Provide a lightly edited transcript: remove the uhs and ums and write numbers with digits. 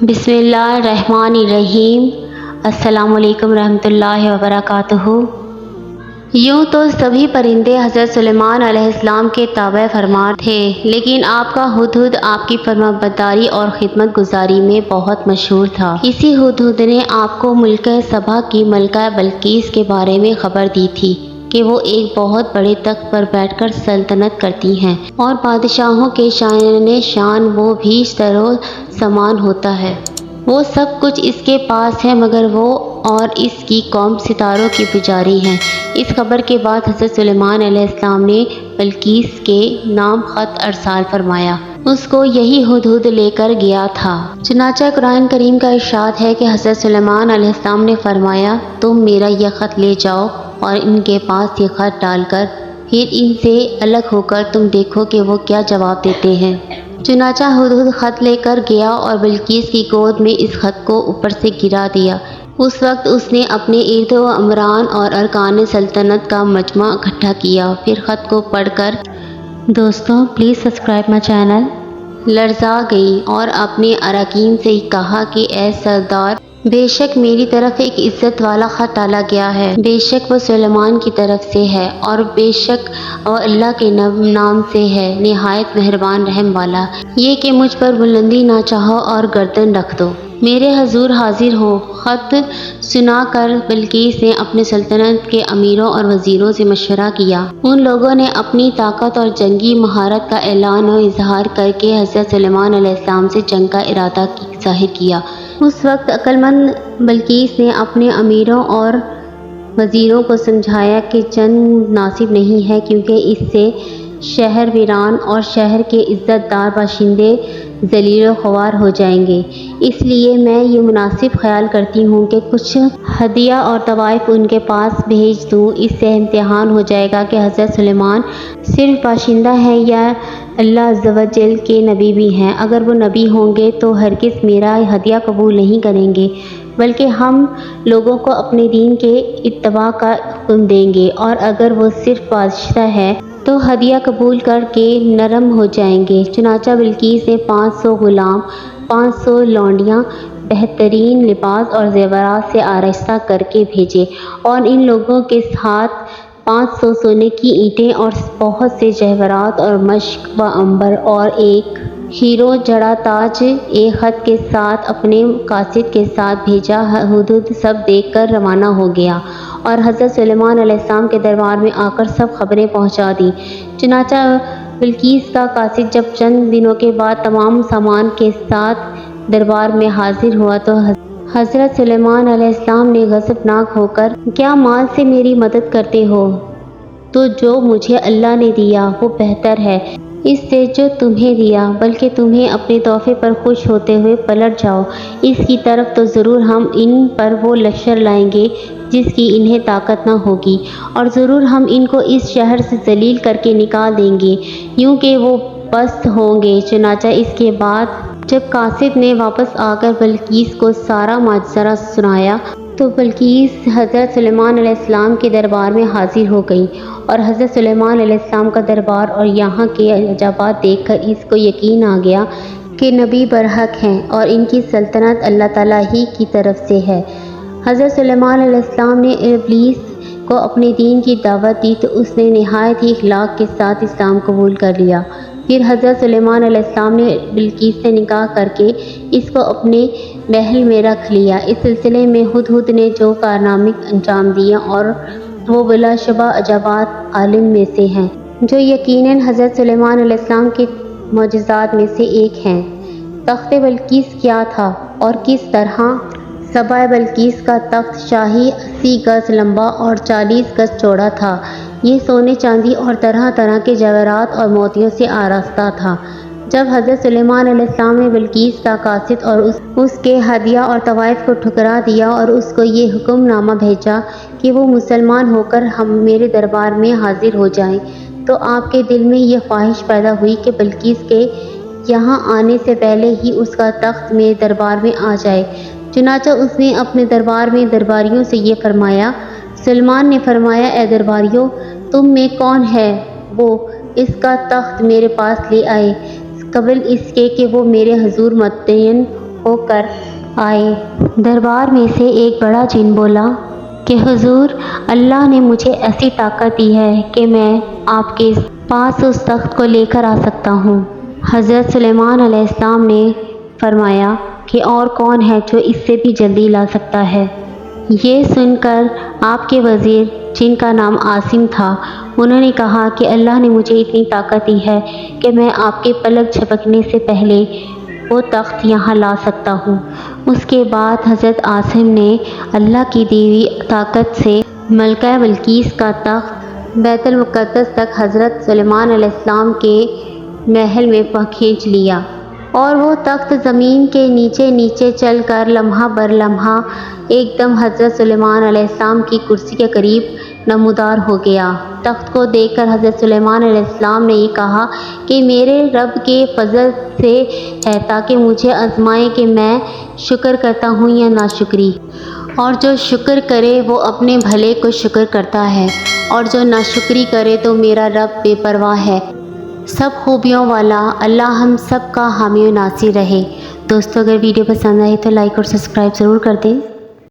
बिस्मिल्लाहिर्रहमानिर्रहीम। अस्सलामु अलैकुम रहमतुल्लाहि व बरकातुहू। यूँ तो सभी परिंदे हज़रत सुलेमान अलैहिस्सलाम के ताबे फरमान थे, लेकिन आपका हुदहुद आपकी फरमाबरदारी और खिदमत गुजारी में बहुत मशहूर था। इसी हुदहुद ने आपको मुल्क सबा की मलका बल्कीस के बारे में खबर दी थी कि वो एक बहुत बड़े तख्त पर बैठकर सल्तनत करती हैं और बादशाहों के शान शान वो भी सरो समान होता है। वो सब कुछ इसके पास है, मगर वो और इसकी कौम सितारों की पुजारी हैं। इस खबर के बाद हज़रत सुलेमान अलैहिस्सलाम ने बल्कीस के नाम ख़त अरसाल फरमाया। उसको यही हुदहुद लेकर गया था। चुनांचे कुरान करीम का इरशाद है कि हज़रत सुलेमान अलैहिस्सलाम ने फरमाया, तुम मेरा यह ख़त ले जाओ और इनके पास ये ख़त डालकर फिर इनसे अलग होकर तुम देखो कि वो क्या जवाब देते हैं। चुनांचे हुदहुद ख़त लेकर गया और बल्कीस की गोद में इस ख़त को ऊपर से गिरा दिया। उस वक्त उसने अपने इर्द अमरान और अरकान सल्तनत का मजमा इकट्ठा किया। फिर ख़त को पढ़कर दोस्तों प्लीज़ सब्सक्राइब माई चैनल लर्जा गई और अपने अरकान से कहा कि ए सरदार, बेशक मेरी तरफ एक इज़्ज़त वाला ख़त डाला गया है। बेशक वो सुलेमान की तरफ से है और बेशक वो अल्लाह के नाम से है, निहायत मेहरबान रहम वाला। ये कि मुझ पर बुलंदी ना चाहो और गर्दन रख दो, मेरे हजूर हाजिर हो। ख़त सुना कर बल्कीस ने अपने सल्तनत के अमीरों और वज़ीरों से मशवरा किया। उन लोगों ने अपनी ताकत और जंगी महारत का ऐलान और इजहार करके हज़रत सुलेमान अलैहिस्सलाम से जंग का इरादा ज़ाहिर किया। उस वक्त अक्लमंद बल्कीस ने अपने अमीरों और वज़ीरों को समझाया कि जंग मुनासिब नहीं है, क्योंकि इससे शहर वीरान और शहर के इज़्ज़तदार बाशिंदे ज़लील ख्वार हो जाएंगे। इसलिए मैं ये मुनासिब ख्याल करती हूँ कि कुछ हदिया और तवाइफ उनके पास भेज दूँ। इससे इम्तिहान हो जाएगा कि हज़रत सुलेमान सिर्फ बाशिंदा है या अल्लाह अज़्ज़ व जल के नबी भी हैं। अगर वो नबी होंगे तो हरगिज़ मेरा हदिया कबूल नहीं करेंगे, बल्कि हम लोगों को अपने दीन के इत्तबा का हुक्म देंगे, और अगर वो सिर्फ बादशाह है तो हदिया कबूल करके नरम हो जाएंगे। चुनांचे बल्कीस ने 500 गुलाम, 500 लौंडियाँ बेहतरीन लिबास और ज़ेवरात से आरास्ता करके भेजे और इन लोगों के साथ 500 सोने की ईंटें और बहुत से जहवरात और मश्क व अंबर और एक हीरो जड़ा ताज एक ख़त के साथ अपने कासिद के साथ भेजा। हुदहुद सब देखकर रवाना हो गया और हज़रत सुलेमान अलैहिस्सलाम के दरबार में आकर सब खबरें पहुंचा दी। चुनांचे बल्कीस का कासिद जब चंद दिनों के बाद तमाम सामान के साथ दरबार में हाजिर हुआ तो हज़रत सुलेमान अलैहिस्सलाम ने गज़बनाक होकर, क्या माल से मेरी मदद करते हो? तो जो मुझे अल्लाह ने दिया वो बेहतर है इससे जो तुम्हें दिया, बल्कि तुम्हें अपने तोहफे पर खुश होते हुए पलट जाओ। इसकी तरफ तो ज़रूर हम इन पर वो लश्कर लाएंगे जिसकी इन्हें ताकत न होगी, और ज़रूर हम इनको इस शहर से जलील करके निकाल देंगे, यूँ कि वो पस्त होंगे। चुनांचे इसके बाद जब कासिद ने वापस आकर बल्कीस को सारा माजरा सुनाया तो बल्कीस हज़रत सुलेमान अलैहिस्सलाम के दरबार में हाजिर हो गई और हज़रत सुलेमान अलैहिस्सलाम का दरबार और यहाँ के अजाबात देखकर इसको यकीन आ गया कि नबी बरहक हैं और इनकी सल्तनत अल्लाह ताला ही की तरफ से है। हज़रत सुलेमान अलैहिस्सलाम ने इब्लीस को अपने दीन की दावत दी तो उसने नहायत ही इखलाक के साथ इस्लाम कबूल कर लिया। फिर हज़रत सुलेमान अलैहिस्सलाम ने बल्कीस से निकाह करके इसको अपने महल में रख लिया। इस सिलसिले में हुदहुद ने जो कारनामे अंजाम दिए और वो बिलाशुबा अजाबात आलिम में से हैं, जो यकीनन हज़रत सुलेमान अलैहिस्सलाम के मोजज़ात में से एक हैं। तख्त बल्कीस क्या था और किस तरह? सबा बल्कीस का तख्त शाही 80 गज़ लंबा और 40 गज़ चौड़ा था। ये सोने चांदी और तरह तरह के जवाहरात और मोतियों से आरास्ता था। जब हज़रत सुलेमान अलैहिस्सलाम ने बल्कीस का कासिद और उसके हदिया और तवाइफ को ठुकरा दिया और उसको ये हुक्मनामा भेजा कि वो मुसलमान होकर हम मेरे दरबार में हाजिर हो जाएं, तो आपके दिल में ये ख्वाहिश पैदा हुई कि बल्कीस के यहाँ आने से पहले ही उसका तख्त मेरे दरबार में आ जाए। चुनांचे उसने अपने दरबार में दरबारियों से ये फरमाया। सुलेमान ने फरमाया, ए दरबारियों, तुम में कौन है वो इसका तख्त मेरे पास ले आए, कबल इसके कि वो मेरे हजूर मुतयन ہو کر آئے۔ دربار میں سے ایک بڑا جن بولا کہ حضور، اللہ نے مجھے ایسی طاقت دی ہے کہ میں آپ کے پاس اس تخت کو لے کر آ سکتا ہوں۔ حضرت سلیمان علیہ السلام نے فرمایا کہ اور کون ہے جو اس سے بھی جلدی لا سکتا ہے؟ یہ سن کر آپ کے وزیر، جن کا نام عاصم تھا، انہوں نے کہا کہ اللہ نے مجھے اتنی طاقت دی ہے کہ میں آپ کے پلک جھپکنے سے پہلے وہ تخت یہاں لا سکتا ہوں۔ اس کے بعد حضرت عاصم نے اللہ کی دی ہوئی طاقت سے ملکہ بلقیس کا تخت بیت المقدس تک حضرت سلیمان علیہ السلام کے محل میں کھینچ لیا، اور وہ تخت زمین کے نیچے نیچے چل کر لمحہ بر لمحہ ایک دم حضرت سلیمان علیہ السلام کی کرسی کے قریب نمودار ہو گیا۔ تخت کو دیکھ کر حضرت سلیمان علیہ السلام نے یہ کہا کہ میرے رب کے فضل سے ہے تاکہ مجھے آزمائے کہ میں شکر کرتا ہوں یا ناشکری، اور جو شکر کرے وہ اپنے بھلے کو شکر کرتا ہے، اور جو ناشکری کرے تو میرا رب بے پرواہ ہے، سب خوبیوں والا۔ اللہ ہم سب کا حامی و ناصر رہے۔ دوستو، اگر ویڈیو پسند آئے تو لائک اور سبسکرائب ضرور کر دیں۔